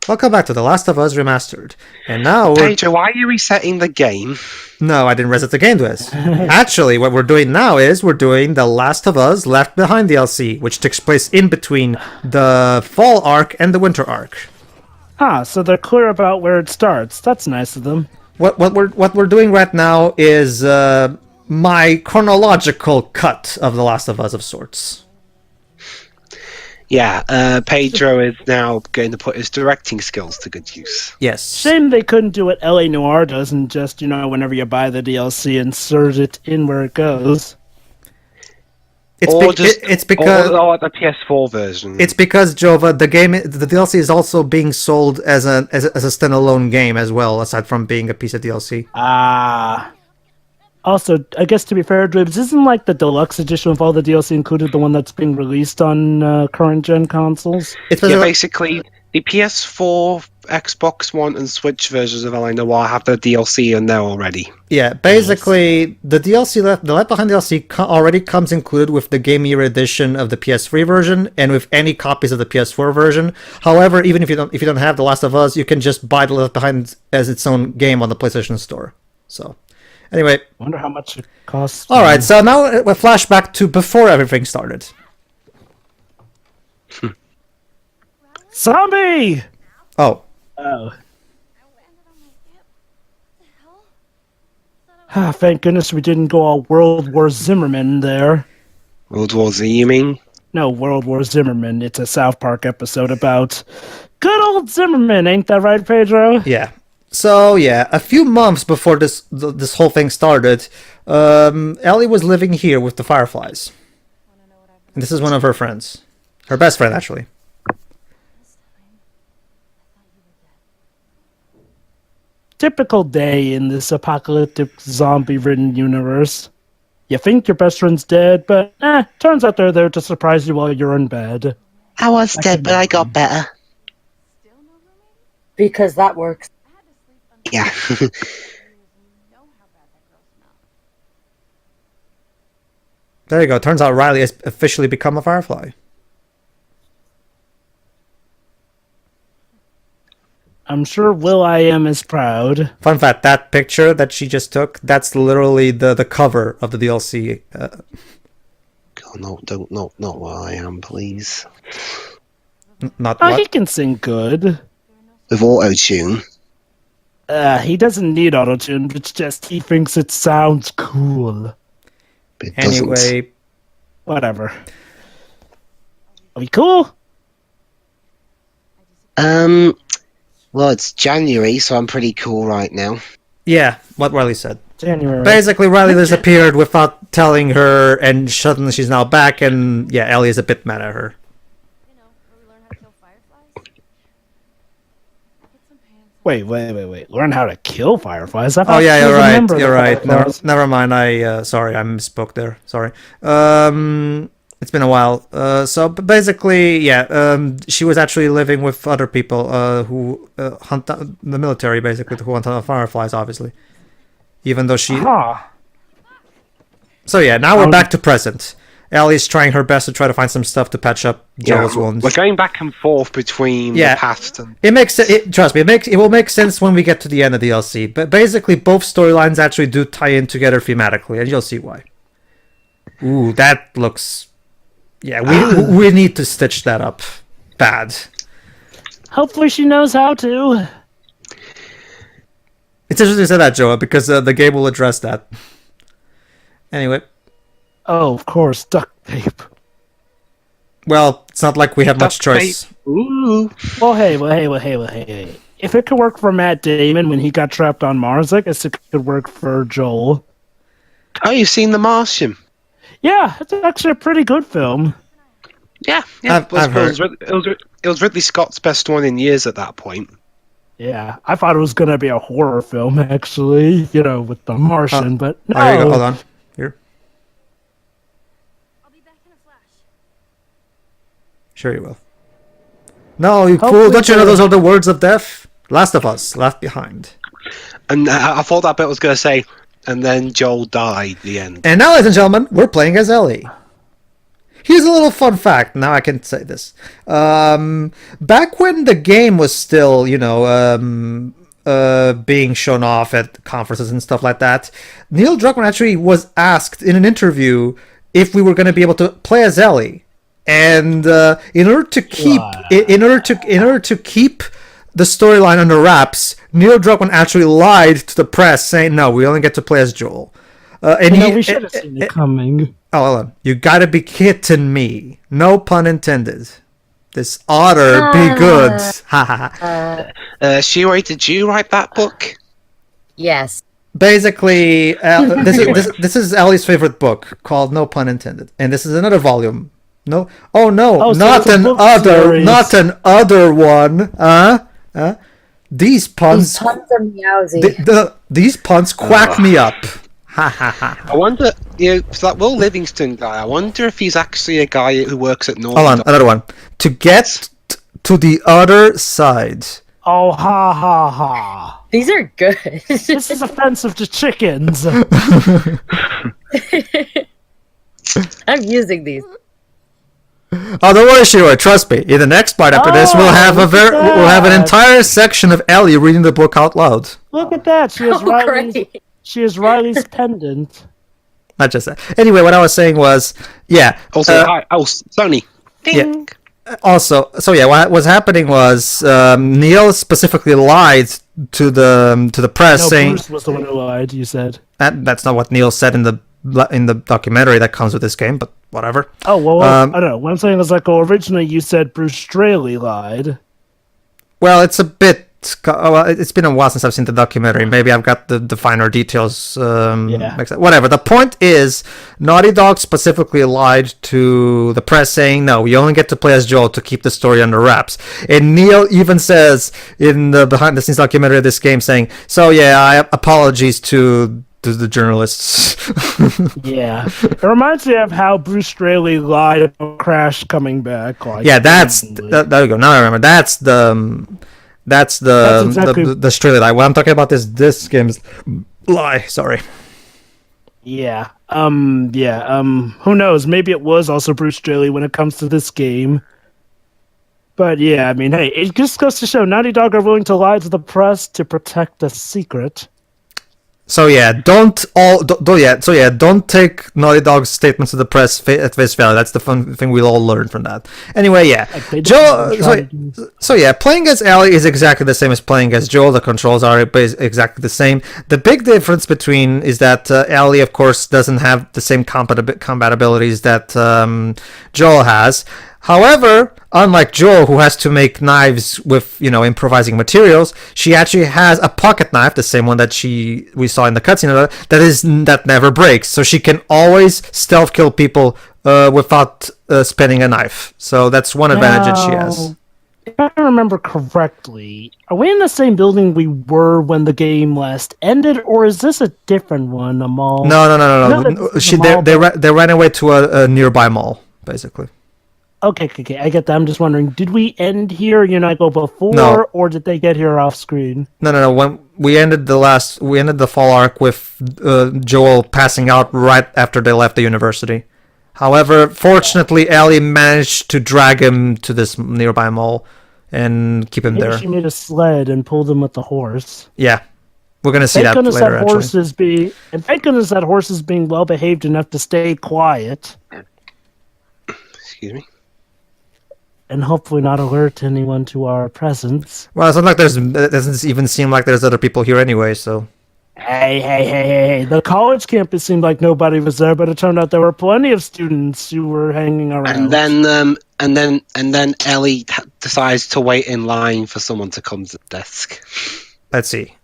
Welcome back to The Last of Us Remastered. And now we're... Pedro, why are you resetting the game? No, I didn't reset the game to this. Actually, what we're doing now is we're doing The Last of Us Left Behind DLC, which takes place in between the fall arc and the winter arc. So they're clear about where it starts. That's nice of them. What we're doing right now is my chronological cut of The Last of Us of sorts. Yeah, Pedro is now going to put his directing skills to good use. Yes. Shame they couldn't do what LA Noire does and just, whenever you buy the DLC, insert it in where it goes. It's because or the PS4 version. It's because Jova, the DLC is also being sold as a standalone game as well, aside from being a piece of DLC. Also, I guess to be fair, Dribs, isn't like the deluxe edition of all the DLC included the one that's being released on current gen consoles? Basically, the PS4, Xbox One, and Switch versions of LA Noire have the DLC in there already. Yeah, basically, the DLC, the Left Behind DLC already comes included with the Game Year edition of the PS3 version and with any copies of the PS4 version. However, even if you don't have The Last of Us, you can just buy the Left Behind as its own game on the PlayStation Store. So, anyway. Wonder how much it costs. All right, so now we're flashback to before everything started. Zombie! Oh. Thank goodness we didn't go all World War Zimmerman there. World War Z, you mean? No, World War Zimmerman. It's a South Park episode about good old Zimmerman, ain't that right, Pedro? Yeah. So, yeah, a few months before this whole thing started, Ellie was living here with the Fireflies. And this is one of her friends. Her best friend, actually. Typical day in this apocalyptic zombie-ridden universe. You think your best friend's dead, but turns out they're there to surprise you while you're in bed. I was dead, but I got better. Because that works. Yeah. There you go. Turns out Riley has officially become a Firefly. I'm sure Will.i.am is proud. Fun fact, that picture that she just took, that's literally the cover of the DLC. God, no, don't, not what I am, please. Not Oh, what? he can sing good. With auto-tune. He doesn't need autotune, it's just he thinks it sounds cool. But it doesn't. Anyway. Whatever. Are we cool? Well, it's January, so I'm pretty cool right now. Yeah, what Riley said. January. Basically, Riley disappeared without telling her, and suddenly she's now back, and yeah, Ellie is a bit mad at her. Wait. Learn how to kill fireflies? Oh yeah, you're right. Never mind. Sorry, I misspoke there. Sorry. It's been a while. So basically, yeah, she was actually living with other people who hunt down the military, basically, who hunt down fireflies, obviously. Even though she... So yeah, now we're back to present. Ellie's trying her best to try to find some stuff to patch up Joel's wounds. We're going back and forth between the past and... It makes trust me, it will make sense when we get to the end of the DLC. But basically, both storylines actually do tie in together thematically, and you'll see why. Ooh, that looks... Yeah, we need to stitch that up. Bad. Hopefully she knows how to. It's interesting you said that, Joa, because the game will address that. Anyway. Oh, of course, duct tape. Well, it's not like we have much choice. Ooh. Well, hey. If it could work for Matt Damon when he got trapped on Mars, I guess it could work for Joel. Oh, you've seen The Martian? Yeah, it's actually a pretty good film. Yeah. I've heard. It was Ridley Scott's best one in years at that point. Yeah, I thought it was going to be a horror film, actually, with The Martian, but no. Oh, here you go. Hold on. Here. I'll be back in a flash. Sure you will. No, you Hopefully fool. Don't you know those are the words of death? Last of Us, Left Behind. And I thought that bit was going to say, and then Joel died, the end. And now, ladies and gentlemen, we're playing as Ellie. Here's a little fun fact. Now I can say this. Back when the game was still, being shown off at conferences and stuff like that, Neil Druckmann actually was asked in an interview if we were going to be able to play as Ellie, and in order to keep the storyline under wraps, Neil Druckmann actually lied to the press, saying, "No, we only get to play as Joel." We should have seen it coming. Oh, hold on. You gotta be kidding me. No pun intended. This oughter be good. Ha ha ha. Shiori, did you write that book? Yes. Basically, this is Ellie's favorite book called No Pun Intended, and this is another volume. No, oh no, Oh, so not it's a an book other, series. not an other one. These puns, These puns are meowsy. these puns quack me up. Ha ha ha. I wonder, that Will Livingston guy, I wonder if he's actually a guy who works at Naughty Hold on, Dog. another one. To get to the other side. Oh, ha ha ha. These are good. This is offensive to chickens. I'm using these. Oh, don't worry, Shiro. Trust me. In the next part after this, we'll have look at we'll have an that. entire section of Ellie reading the book out loud. Look at that. She has Oh, Riley's. great. She has Riley's pendant. Not just that. Anyway, what I was saying was, yeah. Also, hi, Sony. Ding! Also, so yeah, what was happening was Neil specifically lied to the press, No, saying Bruce was the one who lied. You said. that's not what Neil said in the documentary that comes with this game, but whatever. Oh well, I don't know. What I'm saying is like, originally you said Bruce Straley lied. Well, it's a bit. Well, it's been a while since I've seen the documentary. Maybe I've got the finer details. Mixed up. Whatever. The point is, Naughty Dog specifically lied to the press, saying, "No, we only get to play as Joel to keep the story under wraps." And Neil even says in the behind-the-scenes documentary of this game, saying, "So yeah, apologies to the journalists." Yeah, it reminds me of how Bruce Straley lied about Crash coming back. Like, Yeah, that's blatantly. there you go. Now I remember. That's exactly- the straight lie. What I'm talking about is this game's lie. Sorry. Yeah. Who knows? Maybe it was also Bruce Straley when it comes to this game. But yeah, I mean, hey, it just goes to show Naughty Dog are willing to lie to the press to protect a secret. So yeah, don't take Naughty Dog's statements to the press at face value. That's the fun thing we'll all learn from that. Anyway, yeah, They don't Joel. try to do- So yeah, playing as Ellie is exactly the same as playing as Joel. The controls are exactly the same. The big difference between is that Ellie, of course, doesn't have the same compatibilities that Joel has. However, unlike Joel, who has to make knives with improvising materials, she actually has a pocket knife, the same one that we saw in the cutscene, that never breaks. So she can always stealth kill people without spinning a knife. So that's one advantage that she has. Now, if I remember correctly, are we in the same building we were when the game last ended, or is this a different one? A mall? No. No, that's the mall, They ran away to a nearby mall, basically. Okay, I get that. I'm just wondering, did we end here, go before, No. or did they get here off screen? No. When we ended the fall arc with Joel passing out right after they left the university. However, fortunately, Ellie managed to drag him to this nearby mall and keep him Maybe there. she made a sled and pulled him with the horse. Yeah, we're gonna see Thank that goodness later. that Actually, horses thank goodness that horse is being well behaved enough to stay quiet Excuse me. and hopefully not alert anyone to our presence. well, it's not like it doesn't even seem like there's other people here anyway. So Hey. The college campus seemed like nobody was there, but it turned out there were plenty of students who were hanging around. And then Ellie decides to wait in line for someone to come to the desk. let's see.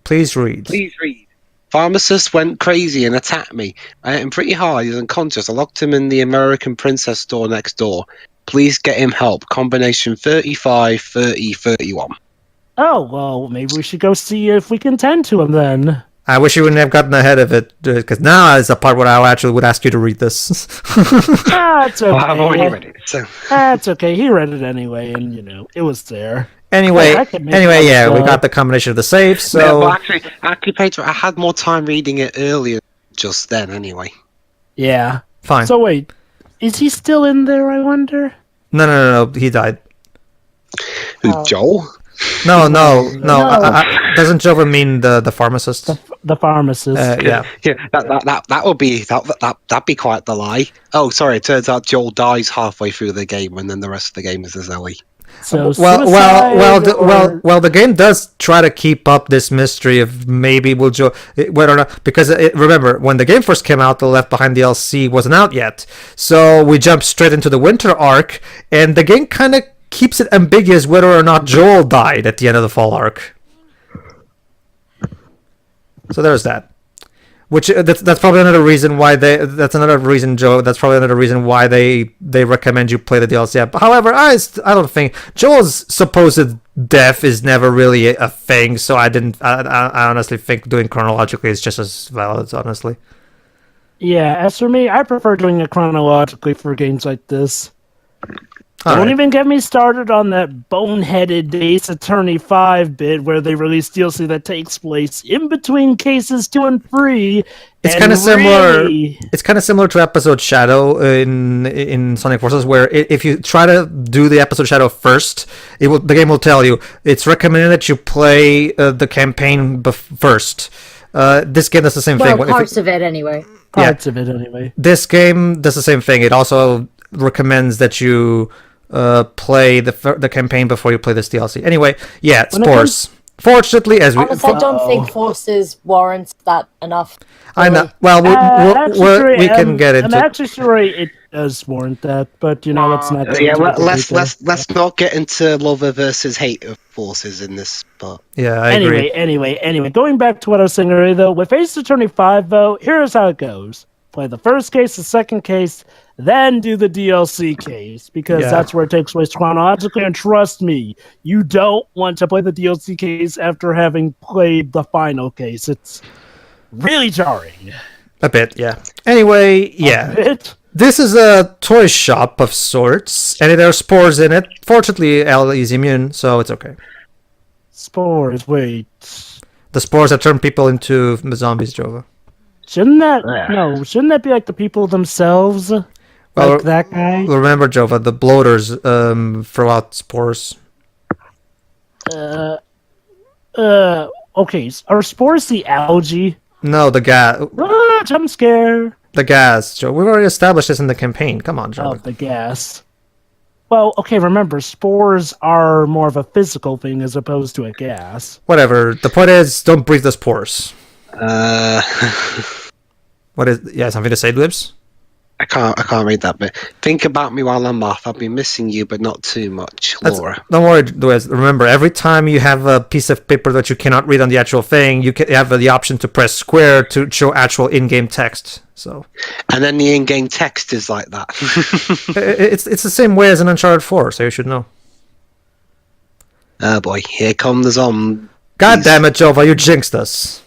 Please read. Please read. Pharmacist went crazy and attacked me. I hit him pretty hard. He's unconscious. I locked him in the American Princess store next door. Please get him help. Combination 35 30 31. Oh, well, maybe we should go see if we can tend to him then. I wish you wouldn't have gotten ahead of it, because now is the part where I actually would ask you to read this. That's okay. Well, I've already read it. So That's okay. He read it anyway, and, it was there. Anyway, I can make yeah, that we up. got the combination of the safe, so... yeah, well, actually, Pedro, I had more time reading it earlier just then anyway. Yeah. Fine. So wait, Is he still in there, I wonder? No. He died. Who's Oh. Joel? No. No. Doesn't Jova mean the pharmacist? The pharmacist. Yeah. Yeah, that would be that'd be quite the lie. Oh, sorry. It turns out Joel dies halfway through the game, and then the rest of the game is as Ellie. So Well, the game does try to keep up this mystery of maybe will Joe, whether or not, because remember when the game first came out, the Left Behind DLC wasn't out yet, so we jumped straight into the winter arc, and the game kind of keeps it ambiguous whether or not Joel died at the end of the fall arc. So there's that. Which that's probably another reason why Joe. That's probably another reason why they recommend you play the DLC. However, I don't think Joel's supposed death is never really a thing. So I honestly think doing chronologically is just as valid. Honestly. Yeah, as for me, I prefer doing it chronologically for games like this. All Don't right. even get me started on that boneheaded Ace Attorney 5 bit where they release DLC that takes place in between cases 2 and 3. It's and kind of similar. really- It's kind of similar to episode Shadow in Sonic Forces, where if you try to do the episode Shadow first, the game will tell you it's recommended that you play the campaign first. This game does the same Well, thing. parts of it anyway. Parts of it, anyway. This game does the same thing. It also recommends that you play the campaign before you play this DLC. Anyway, yeah, When it Spores. Fortunately, as we, Honestly, I don't think Forces warrants that enough. I know. Well, we can get into. I'm actually sure it does warrant that, but let's not. get Yeah, into the let's detail. not get into lover versus hate of forces in this part. Yeah, I agree. Anyway, going back to what I was saying earlier, though, with Ace Attorney 5, though, here's how it goes. Play the first case, the second case, then do the DLC case, because Yeah. that's where it takes place chronologically, and trust me, you don't want to play the DLC case after having played the final case. It's really jarring. A bit, yeah. Anyway, yeah. It? This is a toy shop of sorts, and there are spores in it. Fortunately, Ellie is immune, so it's okay. Spores, wait. The spores that turn people into zombies, Jova. Shouldn't that be like the people themselves? Well, Like that guy? Remember, Jova, the bloaters throw out spores. Okay, are spores the algae? No, the gas. Jump scare. The gas, Joe. We've already established this in the campaign. Come on, Oh, Jova. the gas. Well, okay, remember, spores are more of a physical thing as opposed to a gas. Whatever. The point is, don't breathe the spores. Uh, What is? Yeah, something to say, Dibs? I can't read that bit. Think about me while I'm off. I'll be missing you, but not too much, Laura. Don't worry, Dibs. Remember, every time you have a piece of paper that you cannot read on the actual thing, you have the option to press square to show actual in-game text. So And then the in-game text is like that. it's the same way as in Uncharted 4, so you should know. Oh boy, here come the zombie. God damn it, Jova, you jinxed us.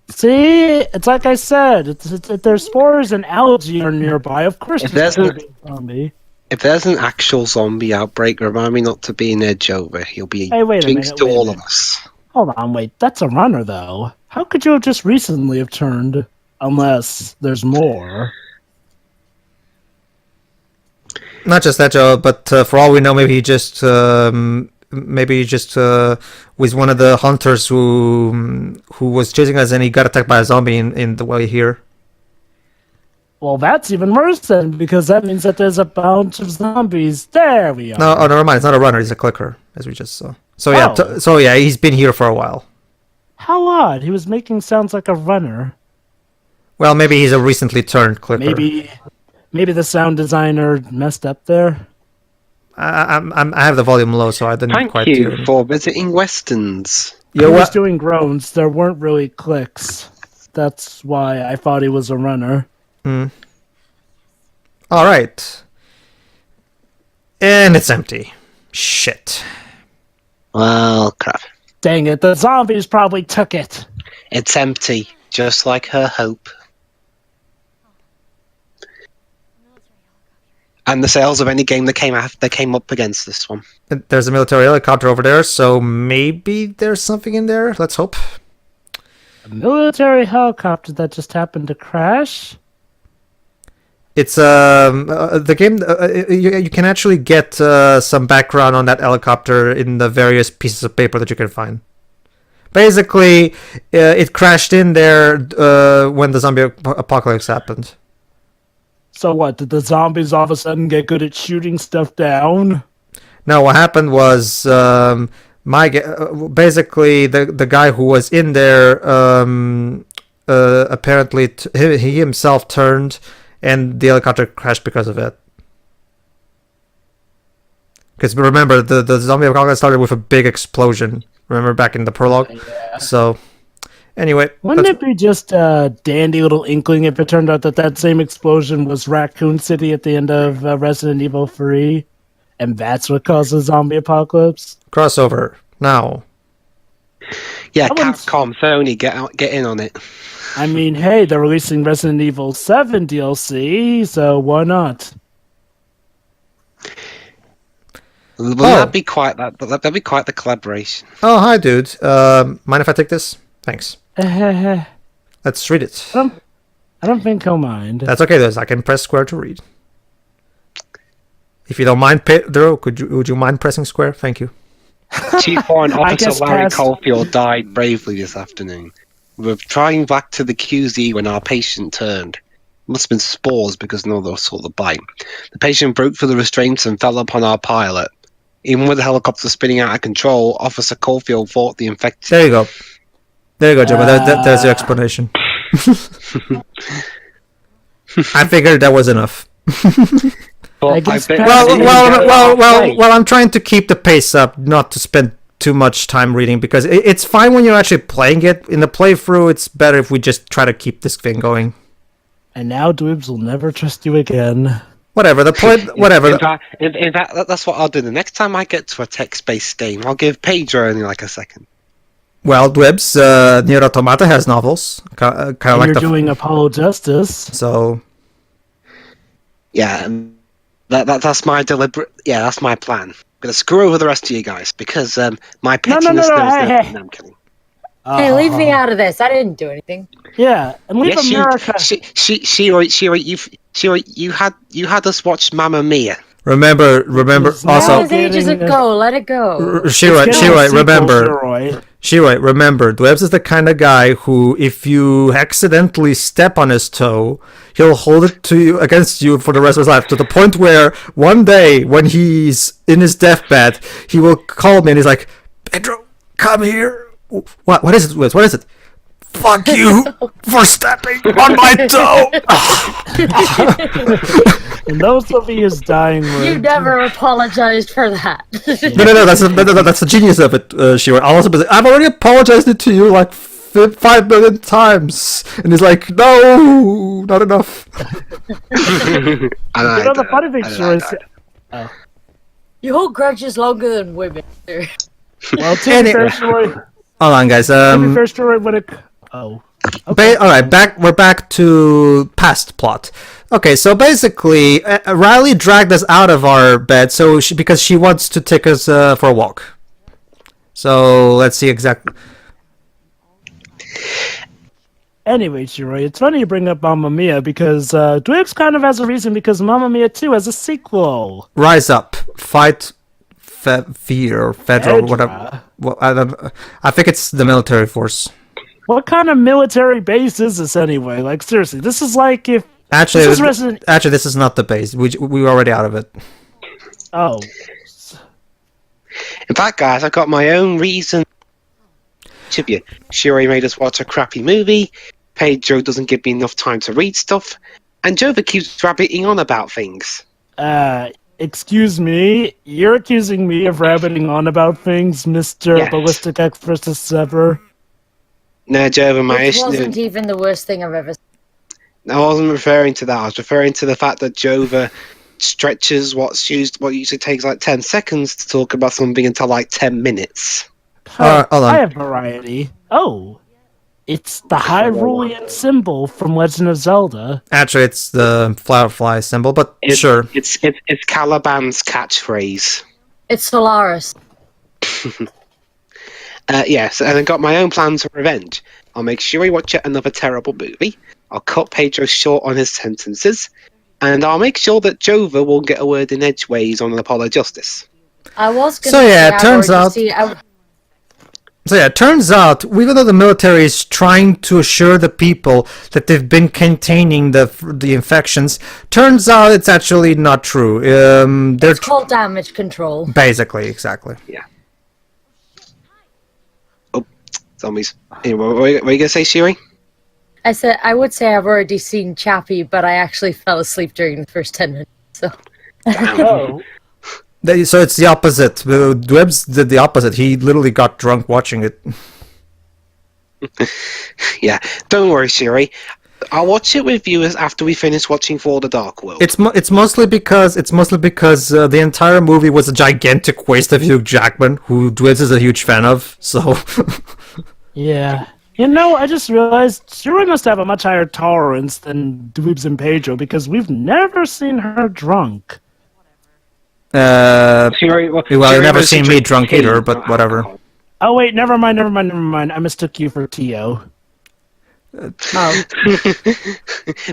See, it's like I said, if there's spores and algae are nearby, of course If there's there's gonna be a zombie. If there's an actual zombie outbreak, remind me not to be an edge over. He'll be Hey, wait a jinxed minute, to wait a all minute. of us. Hold on, wait, that's a runner, though. How could you have just recently have turned? Unless there's more. Not just that, Joe, but for all we know, maybe he just was one of the hunters who was chasing us, and he got attacked by a zombie in the way here. Well, that's even worse then, because that means that there's a bunch of zombies. There we are. No, oh, never mind. It's not a runner. He's a clicker, as we just saw. So yeah, Oh. he's been here for a while. How odd. He was making sounds like a runner. Well, maybe he's a recently turned clicker. Maybe the sound designer messed up there. I have the volume low, so I didn't Thank quite you hear it. for visiting Weston's. He was doing groans. There weren't really clicks. That's why I thought he was a runner. All right, and it's empty. Shit. Well, crap. Dang it, the zombies probably took it. It's empty, just like her hope. And the sales of any game that came up against this one. There's a military helicopter over there, so maybe there's something in there. Let's hope. A military helicopter that just happened to crash? It's the game. You can actually get some background on that helicopter in the various pieces of paper that you can find. Basically, it crashed in there when the zombie apocalypse happened. So what? Did the zombies all of a sudden get good at shooting stuff down? No, what happened was basically the guy who was in there apparently he himself turned, and the helicopter crashed because of it. Because remember, the zombie apocalypse started with a big explosion. Remember back in the prologue? Yeah. So, anyway. Wouldn't it be just a dandy little inkling if it turned out that same explosion was Raccoon City at the end of Resident Evil 3? And that's what caused the zombie apocalypse? Crossover. Now. Yeah, I wouldn't- Capcom, Sony, get in on it. I mean, hey, they're releasing Resident Evil 7 DLC, so why not? Well, that'd be quite the collaboration. Oh, hi, dude. Mind if I take this? Thanks. I Let's read it. don't think he'll mind. That's okay, Liz. I can press square to read. If you don't mind, Pedro, would you mind pressing square? Thank you. Chief Warrant I Officer guess Larry past- Caulfield died bravely this afternoon. We were driving back to the QZ when our patient turned. Must have been spores because none of us saw the bite. The patient broke through the restraints and fell upon our pilot. Even with the helicopter spinning out of control, Officer Caulfield thought the infected... There you go. There you go, Jimmy. There's the explanation. I figured that was enough. But I guess bet- Well, I'm trying to keep the pace up, not to spend too much time reading, because it's fine when you're actually playing it. In the playthrough, it's better if we just try to keep this thing going. And now Dweebs will never trust you again. Whatever, the point, whatever. In fact, that's what I'll do. The next time I get to a text-based game, I'll give Pedro only like a second. Well, Dwebs, Nier Automata has novels, kind of And like you're doing Apollo Justice. So, Yeah, that's my deliberate... Yeah, that's my plan. I'm going to screw over the rest of you guys, because my pettiness... hey. No, I'm kidding. Hey, leave me out of this. I didn't do anything. Yeah, and leave Yes, America. you had us watch Mamma Mia. remember. It's That Also, was ages getting- ago. Let it go. Shiroi, It's getting a sequel, remember. Shiroi. Remember, Dwebs is the kind of guy who, if you accidentally step on his toe, he'll hold it to you against you for the rest of his life. To the point where one day, when he's in his deathbed, he will call me and he's like, "Pedro, come here." What is it, Dwebs? What is it? Fuck you for stepping on my toe. And those will be his dying words. You never apologized for that. No. That's the genius of it, Shiro. I'll also be like, I've already apologized it to you like 5 million times, and he's like, no, not enough. You know, the funny thing, Shiroi, is... You hold grudges longer than women. do. Well, to be fair, Shiroi... Hold on, guys. To be fair, Shiroi, when it... Oh. All right, we're back to past plot. Okay, so basically, Riley dragged us out of our bed because she wants to take us for a walk. So let's see exactly. Anyway, Shiroi, it's funny you bring up Mamma Mia because Dweebs kind of has a reason because Mamma Mia 2 has a sequel. Rise up, fight, fear, or federal, whatever. Well, I think it's the military force. What kind of military base is this anyway? Like, seriously, this is like if... Actually, this is Resident... this is not the base. We were already out of it. Oh. In fact, guys, I got my own reason. Shiroi made us watch a crappy movie. Pedro doesn't give me enough time to read stuff. And Jova keeps rabbiting on about things. Excuse me? You're accusing me of rabbiting on about things, Mr. Yes. Ballistic Express Sever? No, Jova, my Which issue... wasn't even the worst thing I've ever seen. I wasn't referring to that. I was referring to the fact that Jova stretches what usually takes like 10 seconds to talk about something into like 10 minutes. Hold on. I have variety. Oh. It's the Hyrulean symbol from Legend of Zelda. Actually, it's the firefly symbol, but sure. It's Caliban's catchphrase. It's Solaris. Yes, and I got my own plans for revenge. I'll make sure we watch yet another terrible movie. I'll cut Pedro short on his sentences. And I'll make sure that Jova will get a word in edgeways on Apollo Justice. I was gonna So, yeah, say, it turns out- So yeah, it turns out, even though the military is trying to assure the people that they've been containing the infections, turns out it's actually not true. They're it's called damage control. basically, exactly. Zombies. Anyway, what were you going to say, Shiri? I said I would say I've already seen Chappie, but I actually fell asleep during the first 10 minutes. So Oh, So it's the opposite. Dwebs did the opposite. He literally got drunk watching it. Yeah, don't worry, Shiri. I'll watch it with you after we finish watching For the Dark World. It's mostly because the entire movie was a gigantic waste of Hugh Jackman, who Dwebs is a huge fan of. So yeah. You know, I just realized Shuri must have a much higher tolerance than Dweebs and Pedro because we've never seen her drunk. Shiri, well, Shiri you've never was seen me drinking drunk tea, either, but not whatever. alcohol. Oh wait, never mind. I mistook you for Tio. oh,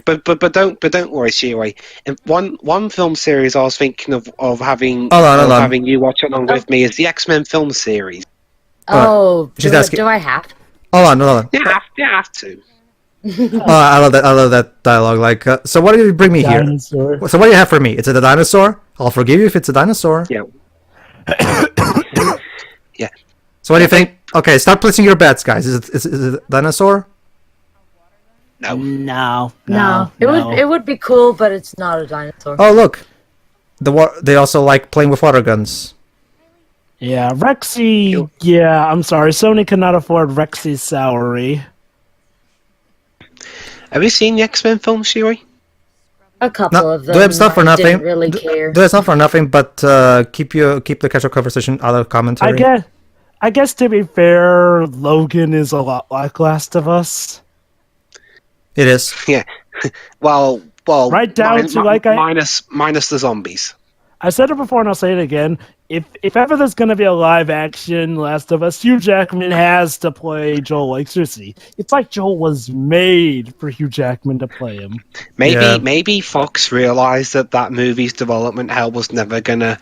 but don't worry, Shiri. In one film series I was thinking of having Hold on. having you watch along with me is the X-Men film series. she's do, asking- do I have to? Hold on. You have to. I love that dialogue. Like, so what do you bring me here? Dinosaur. So what do you have for me? Is it a dinosaur? I'll forgive you if it's a dinosaur. Yeah. Yeah. So what do you think? Okay, start placing your bets, guys. Is it a dinosaur? No. No. It would be cool, but it's not a dinosaur. Oh, look. They also like playing with water guns. Yeah, Rexy. Yeah, I'm sorry. Sony cannot afford Rexy's salary. Have you seen the X-Men film, Shiri? A couple of them. Dwebs, not for I nothing. Didn't really care. That's not for nothing, but keep the casual conversation out of commentary. I guess to be fair, Logan is a lot like Last of Us. It is. Yeah. well. Right down to, like, minus the zombies. I said it before and I'll say it again. If ever there's going to be a live action Last of Us, Hugh Jackman has to play Joel. Like, seriously. It's like Joel was made for Hugh Jackman to play him. Maybe Fox realized that movie's development hell was never gonna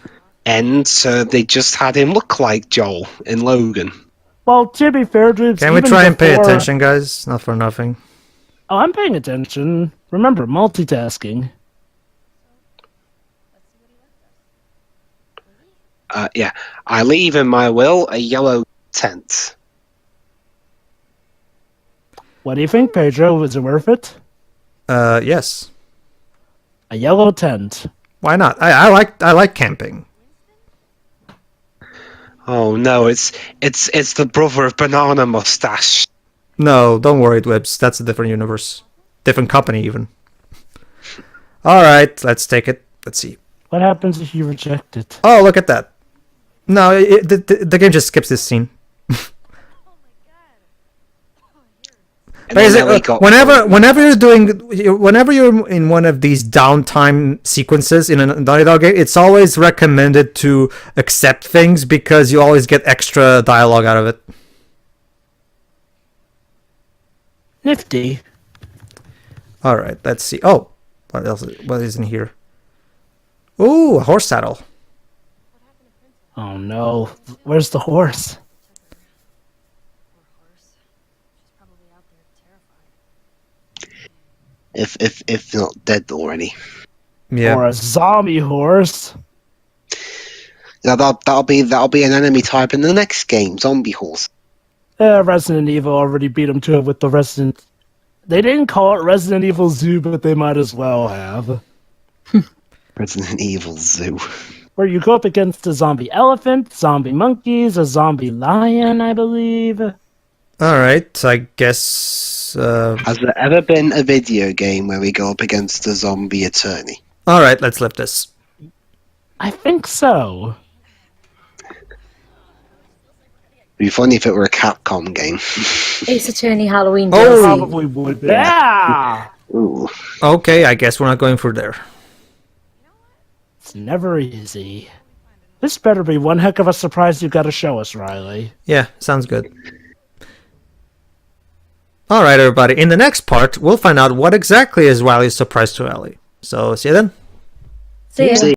end, so they just had him look like Joel in Logan. Well, to be fair, Drews, Can we even try and pay before- attention, guys? Not for nothing. Oh, I'm paying attention. Remember, multitasking. Yeah. I leave in my will a yellow tent. What do you think, Pedro? Is it worth it? Yes. A yellow tent. Why not? I like camping. Oh no, it's the brother of Banana Mustache. No, don't worry, Dwebs. That's a different universe. Different company, even. Alright, let's take it. Let's see. What happens if you reject it? Oh, look at that. No, the game just skips this scene. And then Ellie Basically, got whenever you're in one of these downtime sequences in a Naughty Dog game, it's always recommended to accept things because you always get extra dialogue out of it. Nifty. All right, let's see. Oh, what else? What is in here? Ooh, a horse saddle. Oh no. Where's the horse? if not dead already. Yeah. Or a zombie horse? Now that'll be an enemy type in the next game, zombie horse. Resident Evil already beat him to it with the Resident... They didn't call it Resident Evil Zoo, but they might as well have. Resident Evil Zoo. Where you go up against a zombie elephant, zombie monkeys, a zombie lion, I believe. All right, I guess. Has there ever been a video game where we go up against a zombie attorney? All right, let's lift this. I think so. It'd be funny if it were a Capcom game. Ace Attorney Halloween Oh. DLC. Probably would be. Yeah! Ooh. Okay, I guess we're not going through there. It's never easy. This better be one heck of a surprise you gotta show us, Riley. Yeah, sounds good. All right, everybody. In the next part, we'll find out what exactly is Riley's surprise to Ellie. So see you then. See ya. See